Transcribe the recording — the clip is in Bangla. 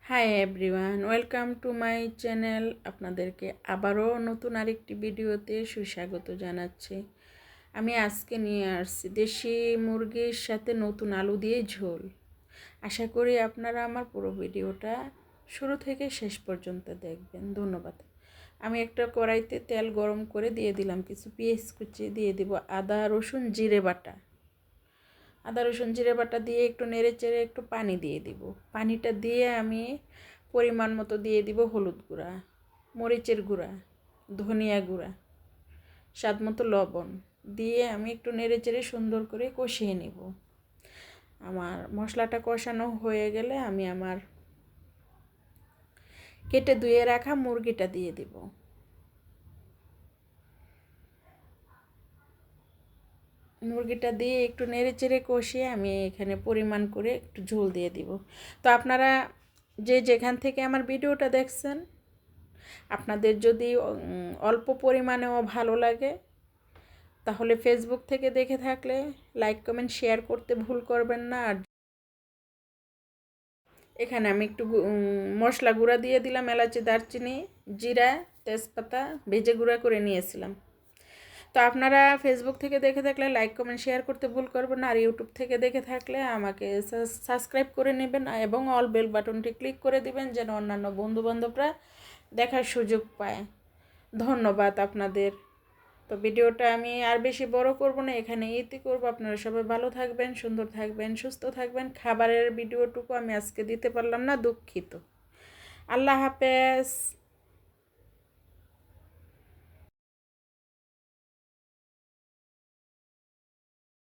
Hi everyone, welcome to my channel. আপনাদেরকে আবারও নতুন আরেকটি ভিডিওতে সুস্বাগত জানাচ্ছি। আমি আজকে নিয়ে আসছি দেশি মুরগির সাথে নতুন আলু দিয়ে ঝোল। আশা করি আপনারা আমার পুরো ভিডিওটা শুরু থেকে শেষ পর্যন্ত দেখবেন। ধন্যবাদ। আমি একটা কড়াইতে তেল গরম করে দিয়ে দিলাম, কিছু পেঁয়াজ কুচি দিয়ে দিব, আদা রসুন জিরে বাটা দিয়ে একটু নেড়ে চেড়ে একটু পানি দিয়ে দিব। পানিটা দিয়ে আমি পরিমাণ মতো দিয়ে দিব হলুদ গুঁড়া, মরিচের গুঁড়া, ধনিয়া গুঁড়া, স্বাদ মতো লবণ দিয়ে আমি একটু নেড়ে চেড়ে সুন্দর করে কষিয়ে নেব। আমার মশলাটা কষানো হয়ে গেলে আমি আমার কেটে ধুয়ে রাখা মুরগিটা দিয়ে দিব। মুরগিটা দিয়ে একটু নেড়ে চেড়ে কষিয়ে আমি এখানে পরিমাণ করে একটু ঝোল দিয়ে দিব। তো আপনারা যে যেখান থেকে আমার ভিডিওটা দেখছেন, আপনাদের যদি অল্প পরিমাণেও ভালো লাগে তাহলে ফেসবুক থেকে দেখে থাকলে লাইক কমেন্ট শেয়ার করতে ভুল করবেন না। আর এখানে আমি একটু মশলা গুঁড়া দিয়ে দিলাম, এলাচি, দারচিনি, জিরা, তেজপাতা ভেজে গুঁড়া করে নিয়েছিলাম। তো আপনারা ফেসবুক থেকে দেখে থাকলে লাইক কমেন্ট শেয়ার করতে ভুল করবেন না। আর ইউটিউব থেকে দেখে থাকলে আমাকে সাবস্ক্রাইব করে নেবেন এবং অল বেল বাটনটি ক্লিক করে দিবেন যেন অন্যান্য বন্ধুবান্ধবরা দেখার সুযোগ পায়। ধন্যবাদ আপনাদের। তো ভিডিওটা আমি আর বেশি বড় করব না, এখানে ইতি করব। আপনারা সবাই ভালো থাকবেন, সুন্দর থাকবেন, সুস্থ থাকবেন। খাবারের ভিডিওটুকু আমি আজকে দিতে পারলাম না, দুঃখিত। আল্লাহ হাফেজ।